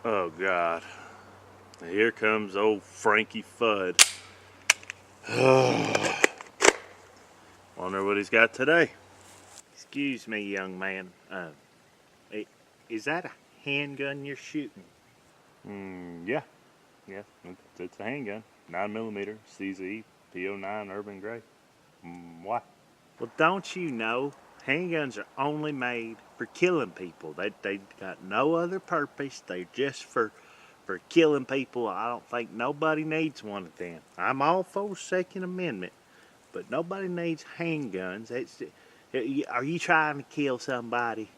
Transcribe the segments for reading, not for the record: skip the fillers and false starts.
Oh God, here comes old Frankie Fudd. Wonder what he's got today. Excuse me, young man. Is that a handgun you're shooting? Yeah, it's a handgun. 9mm CZ P09 Urban Gray. Why? Well, don't you know handguns are only made for killing people? They got no other purpose. They're just for killing people. I don't think nobody needs one of them. I'm all for Second Amendment, but nobody needs handguns. Are you trying to kill somebody?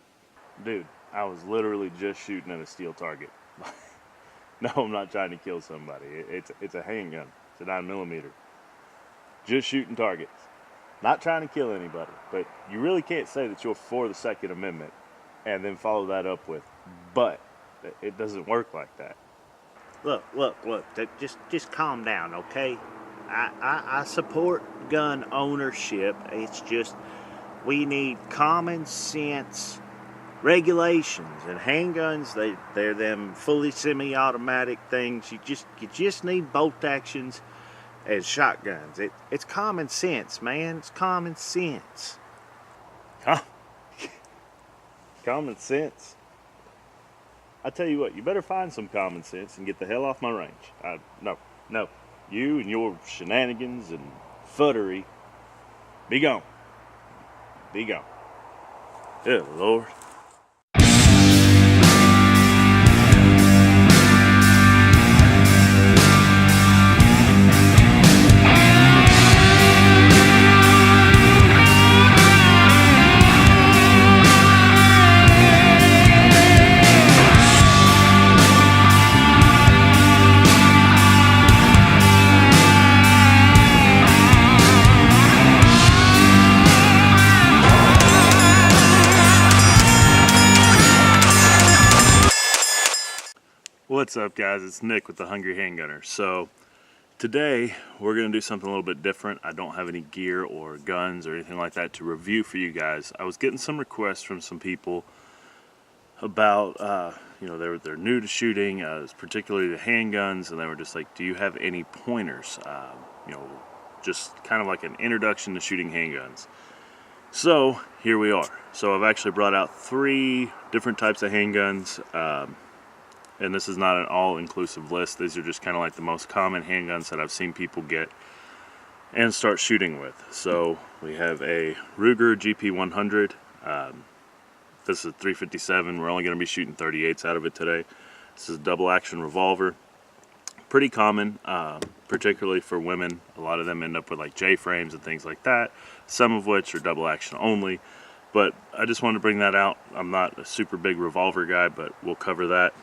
Dude, I was literally just shooting at a steel target. No, I'm not trying to kill somebody. It's a handgun. It's a 9mm. Just shooting targets. Not trying to kill anybody. But you really can't say that you're for the Second Amendment and then follow that up with, but it doesn't work like that. Look. Just calm down, okay? I support gun ownership. It's just we need common sense regulations, and handguns, they're them fully semi-automatic things. You just need bolt actions as shotguns. It's common sense, man. It's common sense. Common sense? I tell you what, you better find some common sense and get the hell off my range. No. You and your shenanigans and fuddery, be gone. Be gone. Good Lord. What's up, guys? It's Nick with the Hungry Handgunner. So today we're going to do something a little bit different. I don't have any gear or guns or anything like that to review for you guys. I was getting some requests from some people about they're new to shooting, particularly the handguns, and they were just like, do you have any pointers? Just kind of like an introduction to shooting handguns. So here we are. So I've actually brought out 3 different types of handguns. And this is not an all-inclusive list. These are just kind of like the most common handguns that I've seen people get and start shooting with. So we have a Ruger GP100. This is 357. We're only going to be shooting 38s out of it today. This is a double-action revolver. Pretty common, particularly for women. A lot of them end up with like J-frames and things like that, some of which are double-action only. But I just wanted to bring that out. I'm not a super big revolver guy, but we'll cover that.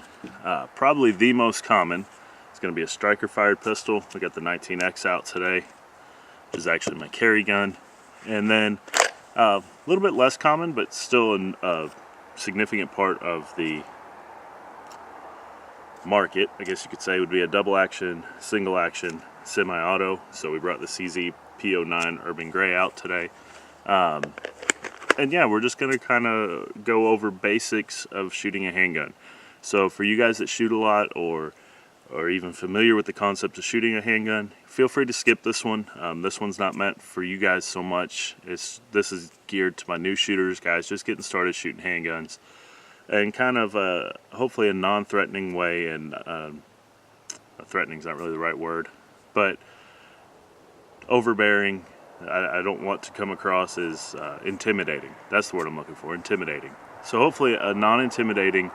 Probably the most common is going to be a striker-fired pistol. We got the 19X out today, which is actually my carry gun. And then a little bit less common, but still a significant part of the market, I guess you could say, would be a double-action, single-action, semi-auto. So we brought the CZ P09 Urban Gray out today. And yeah, we're just going to kind of go over basics of shooting a handgun. So for you guys that shoot a lot or even familiar with the concept of shooting a handgun, feel free to skip this one. This one's not meant for you guys so much. This is geared to my new shooters, guys just getting started shooting handguns. And kind of hopefully a non-threatening way, and threatening is not really the right word, but overbearing. I don't want to come across as intimidating. That's the word I'm looking for, intimidating. So hopefully a non-intimidating,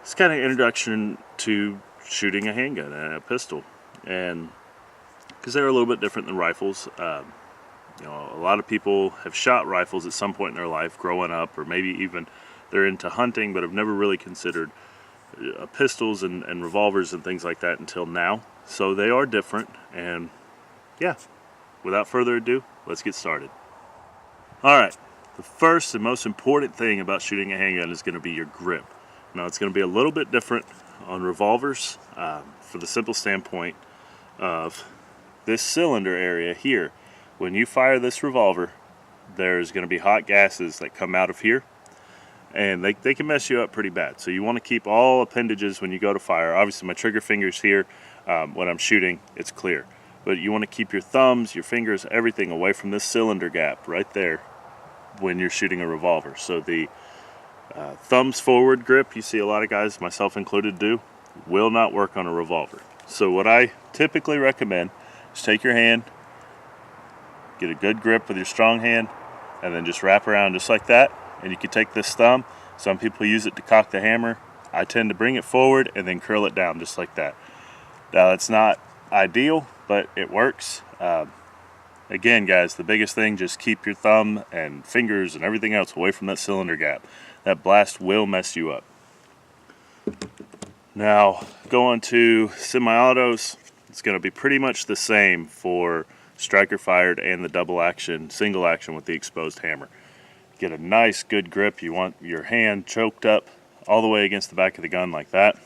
it's kind of introduction to shooting a handgun and a pistol. And because they're a little bit different than rifles. A lot of people have shot rifles at some point in their life growing up, or maybe even they're into hunting but have never really considered pistols and revolvers and things like that until now. So they are different, and yeah. Without further ado, let's get started. Alright, the first and most important thing about shooting a handgun is going to be your grip. Now, it's going to be a little bit different on revolvers for the simple standpoint of this cylinder area here. When you fire this revolver, there's going to be hot gases that come out of here. and they can mess you up pretty bad. So you want to keep all appendages when you go to fire. Obviously my trigger finger's here. When I'm shooting, it's clear. But you want to keep your thumbs, your fingers, everything away from this cylinder gap right there when you're shooting a revolver. So the thumbs forward grip, you see a lot of guys, myself included, do, will not work on a revolver. So what I typically recommend is take your hand, get a good grip with your strong hand, and then just wrap around just like that. And you can take this thumb. Some people use it to cock the hammer. I tend to bring it forward and then curl it down just like that. Now it's not ideal, but it works. Again, guys, the biggest thing, just keep your thumb and fingers and everything else away from that cylinder gap. That blast will mess you up. Now, going to semi-autos, it's going to be pretty much the same for striker fired and the double action, single action with the exposed hammer. Get a nice good grip. You want your hand choked up all the way against the back of the gun like that.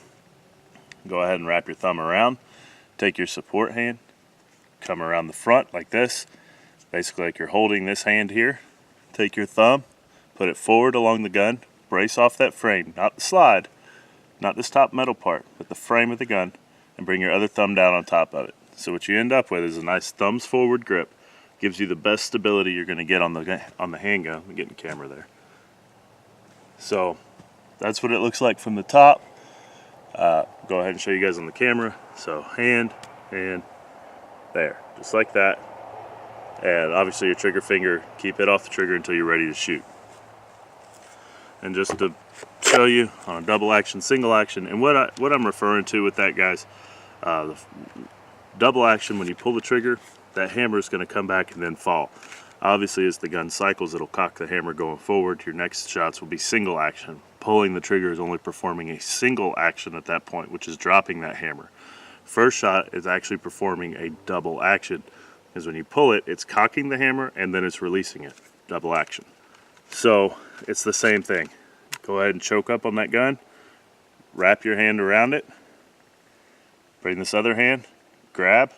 Go ahead and wrap your thumb around. Take your support hand, come around the front like this, basically like you're holding this hand here. Take your thumb, put it forward along the gun, brace off that frame, not the slide, not this top metal part, but the frame of the gun, and bring your other thumb down on top of it. So what you end up with is a nice thumbs forward grip. Gives you the best stability you're going to get on the handgun. I'm getting the camera there. So that's what it looks like from the top. Go ahead and show you guys on the camera. So hand, there, just like that. And obviously your trigger finger, keep it off the trigger until you're ready to shoot. And just to show you on a double action, single action, and what I'm referring to with that, guys, the double action, when you pull the trigger, that hammer is going to come back and then fall. Obviously, as the gun cycles, it'll cock the hammer going forward. Your next shots will be single action. Pulling the trigger is only performing a single action at that point, which is dropping that hammer. First shot is actually performing a double action, because when you pull it, it's cocking the hammer and then it's releasing it. Double action. So it's the same thing. Go ahead and choke up on that gun. Wrap your hand around it. Bring this other hand. Grab.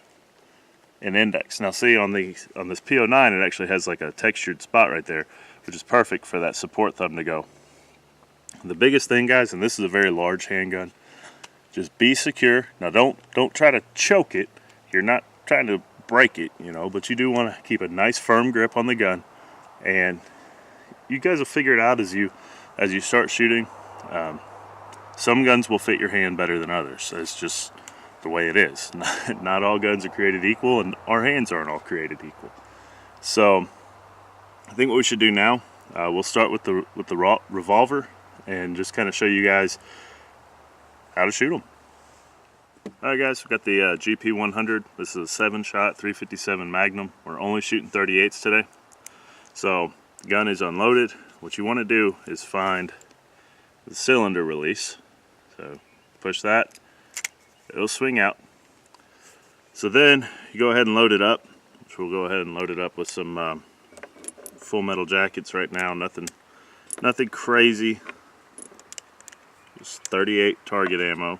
And index. Now see, on this P09, it actually has like a textured spot right there, which is perfect for that support thumb to go. The biggest thing, guys, and this is a very large handgun, just be secure. Now don't try to choke it. You're not trying to break it, you know, but you do want to keep a nice firm grip on the gun. And you guys will figure it out as you start shooting. Some guns will fit your hand better than others. It's just the way it is. Not all guns are created equal, and our hands aren't all created equal. So I think what we should do now, we'll start with the revolver and just kind of show you guys how to shoot them. Alright guys, we've got the GP100. This is a 7-shot 357 Magnum. We're only shooting 38s today. So the gun is unloaded. What you want to do is find the cylinder release. So push that. It'll swing out. So then you go ahead and load it up, which we'll go ahead and load it up with some full metal jackets right now. Nothing crazy. Just 38 target ammo.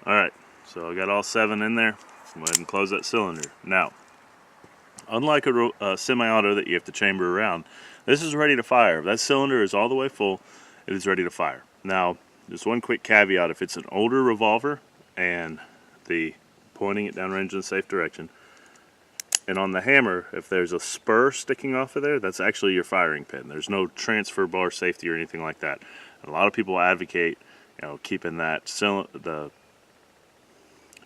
Alright, so I got all 7 in there. Go ahead and close that cylinder. Now, unlike a semi-auto that you have to chamber around, this is ready to fire. If that cylinder is all the way full, it is ready to fire. Now, just one quick caveat: if it's an older revolver and the pointing it downrange in a safe direction, and on the hammer, if there's a spur sticking off of there, that's actually your firing pin. There's no transfer bar safety or anything like that. And a lot of people advocate, you know, keeping that the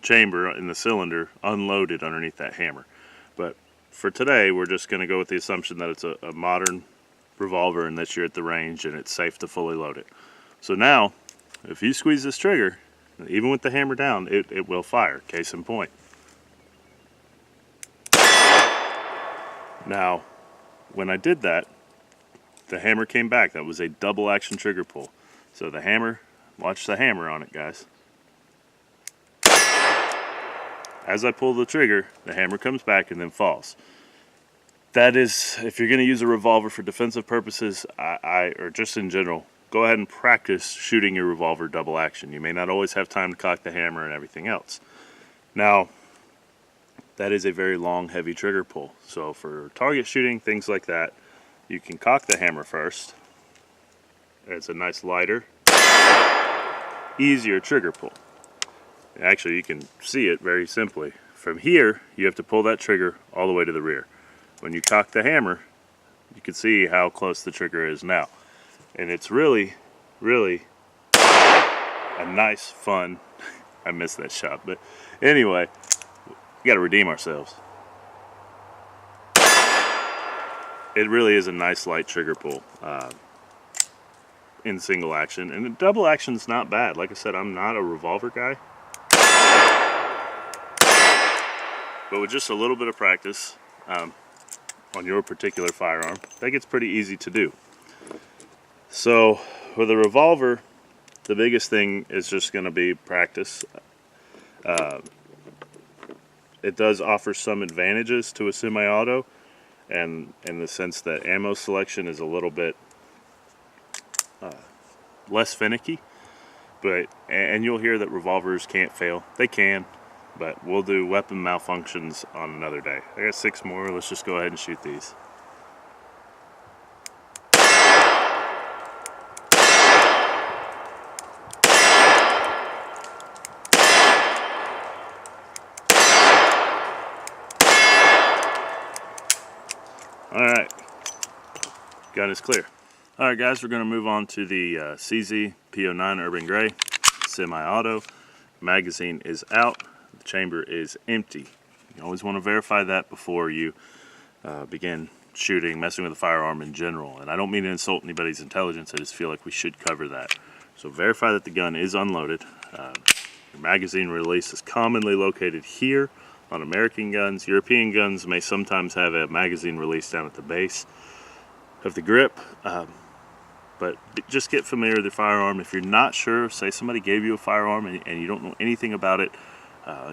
chamber in the cylinder unloaded underneath that hammer. But for today, we're just going to go with the assumption that it's a modern revolver and that you're at the range and it's safe to fully load it. So now, if you squeeze this trigger, even with the hammer down, it will fire. Case in point. Now, when I did that, the hammer came back. That was a double action trigger pull. So the hammer, watch the hammer on it, guys. As I pull the trigger, the hammer comes back and then falls. That is, if you're going to use a revolver for defensive purposes, or just in general, go ahead and practice shooting your revolver double action. You may not always have time to cock the hammer and everything else. Now, that is a very long, heavy trigger pull. So for target shooting, things like that, you can cock the hammer first. It's a nice lighter, easier trigger pull. Actually, you can see it very simply. From here, you have to pull that trigger all the way to the rear. When you cock the hammer, you can see how close the trigger is now. And it's really, really a nice, fun, I missed that shot, but anyway, we gotta redeem ourselves. It really is a nice light trigger pull in single action, and the double action's not bad. Like I said, I'm not a revolver guy, but with just a little bit of practice on your particular firearm, that gets pretty easy to do. So with a revolver, the biggest thing is just going to be practice. It does offer some advantages to a semi-auto, and in the sense that ammo selection is a little bit less finicky. And you'll hear that revolvers can't fail. They can, but we'll do weapon malfunctions on another day. I got 6 more. Let's just go ahead and shoot these. Alright, gun is clear. Alright guys, we're going to move on to the CZ P09 Urban Gray semi-auto. Magazine is out, the chamber is empty. You always want to verify that before you begin shooting, messing with a firearm in general. And I don't mean to insult anybody's intelligence, I just feel like we should cover that. So verify that the gun is unloaded. Your magazine release is commonly located here on American guns. European guns may sometimes have a magazine release down at the base of the grip, but just get familiar with your firearm. If you're not sure, say somebody gave you a firearm and you don't know anything about it,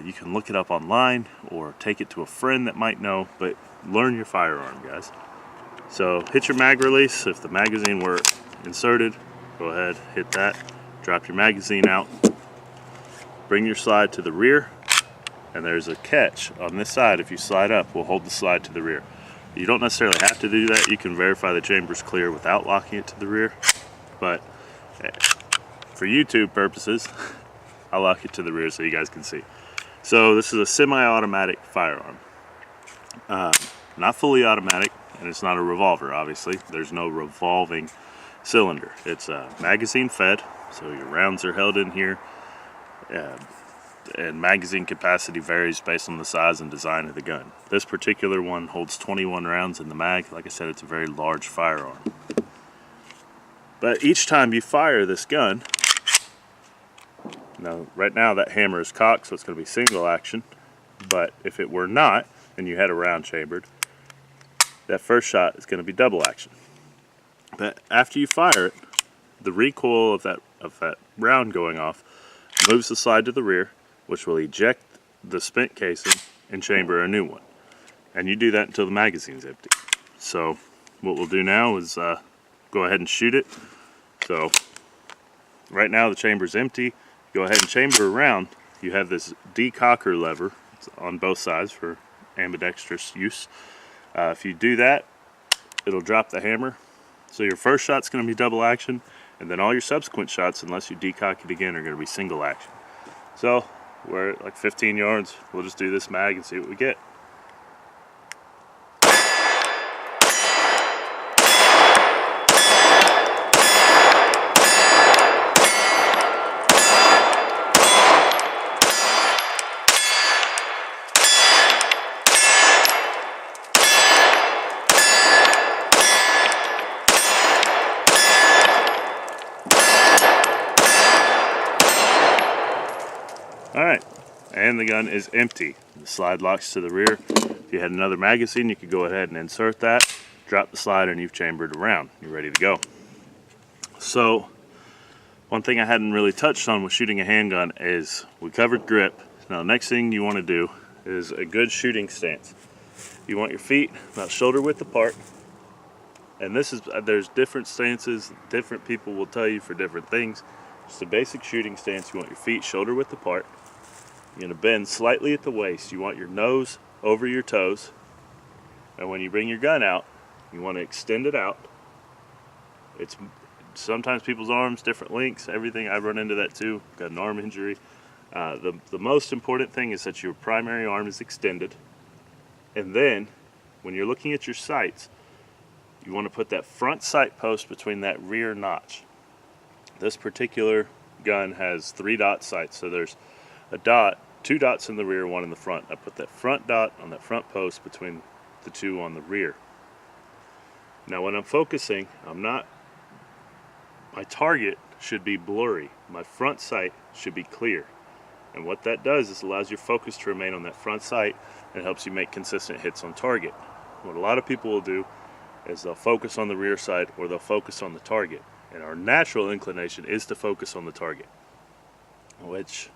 you can look it up online or take it to a friend that might know, but learn your firearm, guys. So hit your mag release. If the magazine were inserted, go ahead, hit that, drop your magazine out, bring your slide to the rear, and there's a catch on this side. If you slide up, we'll hold the slide to the rear. You don't necessarily have to do that. You can verify the chamber's clear without locking it to the rear, but for YouTube purposes, I'll lock it to the rear so you guys can see. So this is a semi-automatic firearm. Not fully automatic, and it's not a revolver, obviously. There's no revolving cylinder. It's magazine fed, so your rounds are held in here. And magazine capacity varies based on the size and design of the gun. This particular one holds 21 rounds in the mag. Like I said, it's a very large firearm. But each time you fire this gun, now right now that hammer is cocked, so it's going to be single action, but if it were not, and you had a round chambered, that first shot is going to be double action. But after you fire it, the recoil of that round going off moves the slide to the rear, which will eject the spent casing and chamber a new one. And you do that until the magazine's empty. So what we'll do now is go ahead and shoot it. So right now the chamber's empty. Go ahead and chamber around. You have this decocker lever. It's on both sides for ambidextrous use. If you do that, it'll drop the hammer. So your first shot's going to be double action, and then all your subsequent shots, unless you decock it again, are going to be single action. So we're at like 15 yards. We'll just do this mag and see what we get. Alright, and the gun is empty. The slide locks to the rear. If you had another magazine, you could go ahead and insert that, drop the slide, and you've chambered around. You're ready to go. So, one thing I hadn't really touched on with shooting a handgun is we covered grip. Now, the next thing you want to do is a good shooting stance. You want your feet about shoulder width apart. And this is, there's different stances, different people will tell you for different things. Just a basic shooting stance, you want your feet shoulder width apart. You're going to bend slightly at the waist. You want your nose over your toes. And when you bring your gun out, you want to extend it out. It's sometimes people's arms, different lengths, everything. I run into that too, got an arm injury. The most important thing is that your primary arm is extended. And then, when you're looking at your sights, you want to put that front sight post between that rear notch. This particular gun has 3-dot sights, so there's a dot, 2 dots in the rear, 1 in the front. I put that front dot on that front post between the 2 on the rear. Now when I'm focusing, my target should be blurry. My front sight should be clear. And what that does is allows your focus to remain on that front sight and helps you make consistent hits on target. What a lot of people will do is they'll focus on the rear sight or they'll focus on the target. And our natural inclination is to focus on the target, which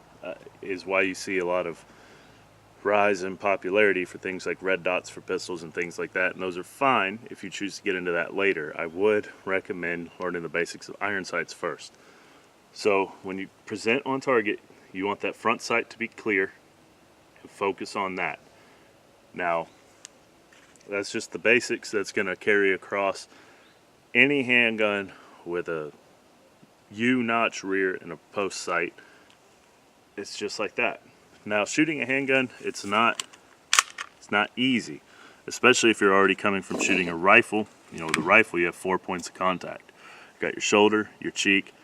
is why you see a lot of rise in popularity for things like red dots for pistols and things like that. And those are fine if you choose to get into that later. I would recommend learning the basics of iron sights first. So when you present on target, you want that front sight to be clear and focus on that. Now, that's just the basics that's going to carry across any handgun with a U-notch rear and a post sight. It's just like that. Now, shooting a handgun, it's not easy, especially if you're already coming from shooting a rifle. You know, with a rifle, you have 4 points of contact. You got your shoulder, your cheek,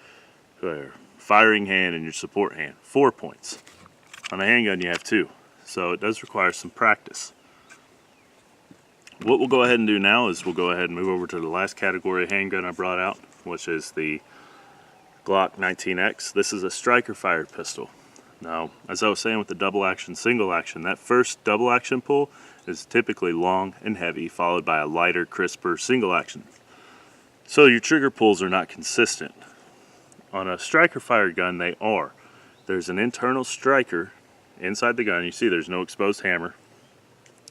your firing hand, and your support hand. 4 points. On a handgun, you have 2. So it does require some practice. What we'll go ahead and do now is we'll go ahead and move over to the last category of handgun I brought out, which is the Glock 19X. This is a striker fired pistol. Now, as I was saying with the double action, single action, that first double action pull is typically long and heavy, followed by a lighter, crisper single action. So your trigger pulls are not consistent. On a striker fired gun, they are. There's an internal striker inside the gun. You see there's no exposed hammer.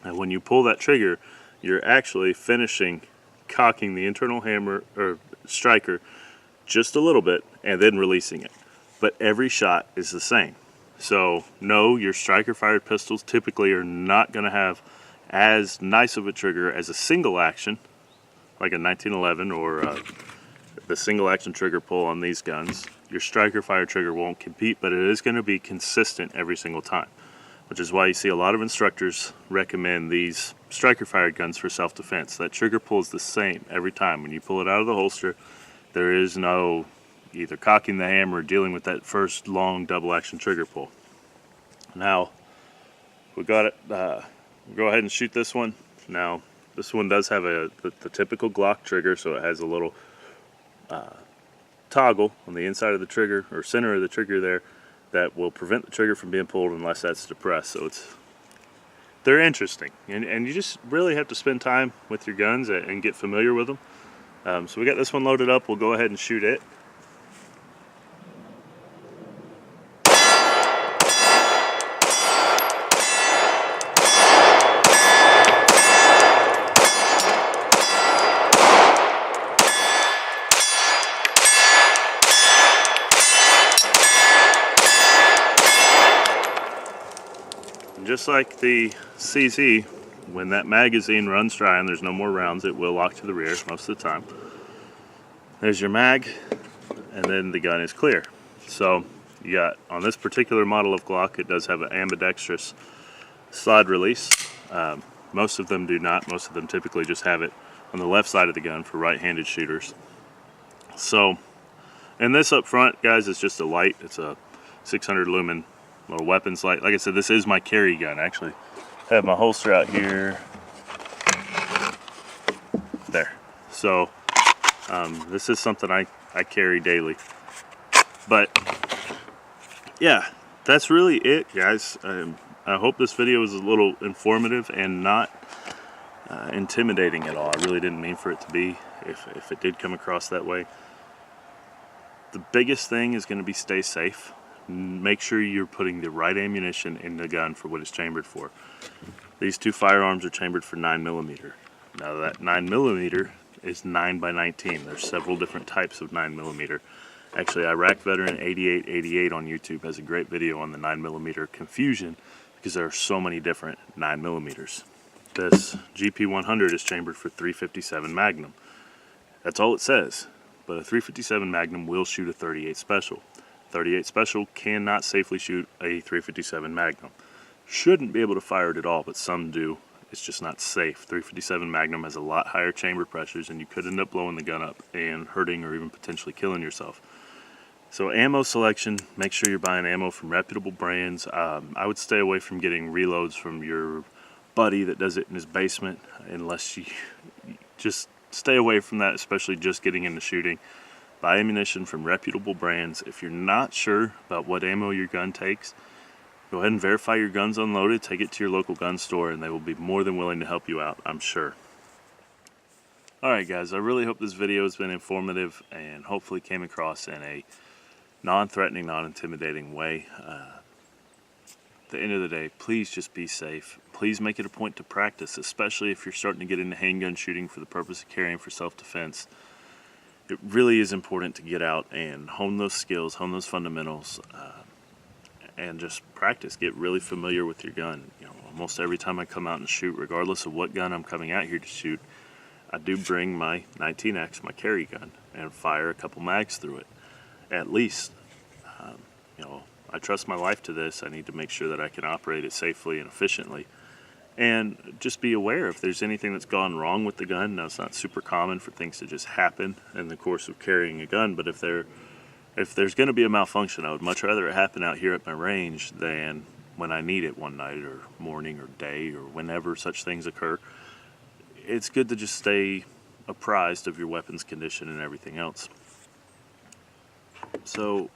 And when you pull that trigger, you're actually finishing cocking the internal hammer or striker just a little bit and then releasing it. But every shot is the same. So no, your striker fired pistols typically are not going to have as nice of a trigger as a single action, like a 1911 or the single action trigger pull on these guns. Your striker fired trigger won't compete, but it is going to be consistent every single time, which is why you see a lot of instructors recommend these striker fired guns for self-defense. That trigger pull is the same every time. When you pull it out of the holster, there is no either cocking the hammer or dealing with that first long double action trigger pull. Now, we got it. We'll go ahead and shoot this one. Now, this one does have the typical Glock trigger, so it has a little toggle on the inside of the trigger, or center of the trigger there, that will prevent the trigger from being pulled unless that's depressed. So they're interesting, and you just really have to spend time with your guns and get familiar with them. So we got this one loaded up. We'll go ahead and shoot it. Just like the CZ, when that magazine runs dry and there's no more rounds, it will lock to the rear most of the time. There's your mag, and then the gun is clear. So you got, on this particular model of Glock, it does have an ambidextrous slide release. Most of them do not. Most of them typically just have it on the left side of the gun for right-handed shooters. So, and this up front, guys, is just a light. It's a 600 lumen little weapons light. Like I said, this is my carry gun. I actually have my holster out here. There. So this is something I carry daily. But yeah, that's really it, guys. I hope this video was a little informative and not intimidating at all. I really didn't mean for it to be, if it did come across that way. The biggest thing is going to be stay safe. Make sure you're putting the right ammunition in the gun for what it's chambered for. These two firearms are chambered for 9mm. Now that 9mm is 9x19. There's several different types of 9mm. Actually, Iraq Veteran 8888 on YouTube has a great video on the 9mm confusion because there are so many different 9mm. This GP100 is chambered for 357 Magnum. That's all it says, but a 357 Magnum will shoot a 38 Special. 38 Special cannot safely shoot a 357 Magnum. Shouldn't be able to fire it at all, but some do. It's just not safe. 357 Magnum has a lot higher chamber pressures, and you could end up blowing the gun up and hurting or even potentially killing yourself. So ammo selection, make sure you're buying ammo from reputable brands. I would stay away from getting reloads from your buddy that does it in his basement, unless you just stay away from that, especially just getting into shooting. Buy ammunition from reputable brands. If you're not sure about what ammo your gun takes, go ahead and verify your gun's unloaded, take it to your local gun store, and they will be more than willing to help you out, I'm sure. Alright guys, I really hope this video has been informative and hopefully came across in a non-threatening, non-intimidating way. At the end of the day, please just be safe. Please make it a point to practice, especially if you're starting to get into handgun shooting for the purpose of carrying for self-defense. It really is important to get out and hone those skills, hone those fundamentals, and just practice. Get really familiar with your gun. You know, almost every time I come out and shoot, regardless of what gun I'm coming out here to shoot, I do bring my 19X, my carry gun, and fire a couple mags through it. At least. You know, I trust my life to this. I need to make sure that I can operate it safely and efficiently. And just be aware if there's anything that's gone wrong with the gun. Now, it's not super common for things to just happen in the course of carrying a gun, but if there's going to be a malfunction, I would much rather it happen out here at my range than when I need it one night or morning or day or whenever such things occur. It's good to just stay apprised of your weapon's condition and everything else. So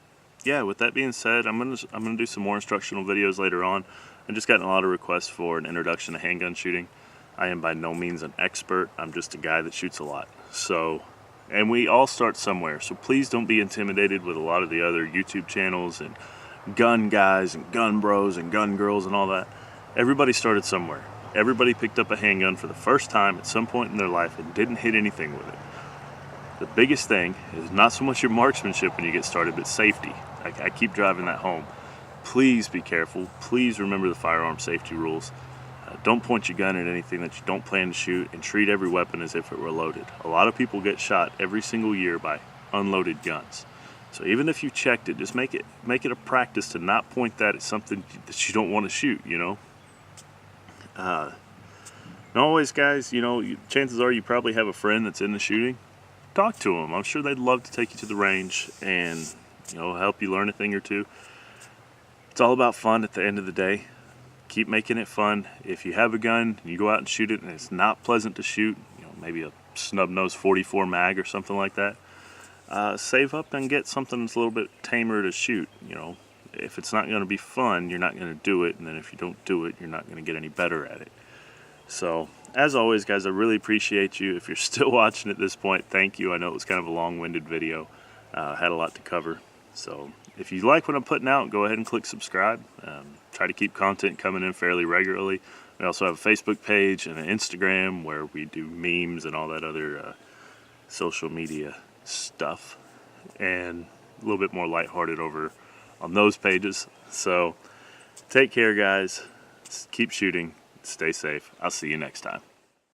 yeah, with that being said, I'm gonna do some more instructional videos later on. I've just gotten a lot of requests for an introduction to handgun shooting. I am by no means an expert. I'm just a guy that shoots a lot. So, and we all start somewhere. So please don't be intimidated with a lot of the other YouTube channels and gun guys and gun bros and gun girls and all that. Everybody started somewhere. Everybody picked up a handgun for the first time at some point in their life and didn't hit anything with it. The biggest thing is not so much your marksmanship when you get started, but safety. I keep driving that home. Please be careful. Please remember the firearm safety rules. Don't point your gun at anything that you don't plan to shoot, and treat every weapon as if it were loaded. A lot of people get shot every single year by unloaded guns. So even if you checked it, just make it a practice to not point that at something that you don't want to shoot, you know. And always, guys, you know, chances are you probably have a friend that's into shooting. Talk to them. I'm sure they'd love to take you to the range and, you know, help you learn a thing or two. It's all about fun at the end of the day. Keep making it fun. If you have a gun and you go out and shoot it and it's not pleasant to shoot, you know, maybe a snub-nose 44 mag or something like that, save up and get something that's a little bit tamer to shoot. You know, if it's not going to be fun, you're not going to do it, and then if you don't do it, you're not going to get any better at it. So, as always, guys, I really appreciate you. If you're still watching at this point, thank you. I know it was kind of a long-winded video. Had a lot to cover. So, if you like what I'm putting out, go ahead and click subscribe. Try to keep content coming in fairly regularly. We also have a Facebook page and an Instagram where we do memes and all that other social media stuff. And a little bit more lighthearted over on those pages. So, take care, guys. Keep shooting. Stay safe. I'll see you next time.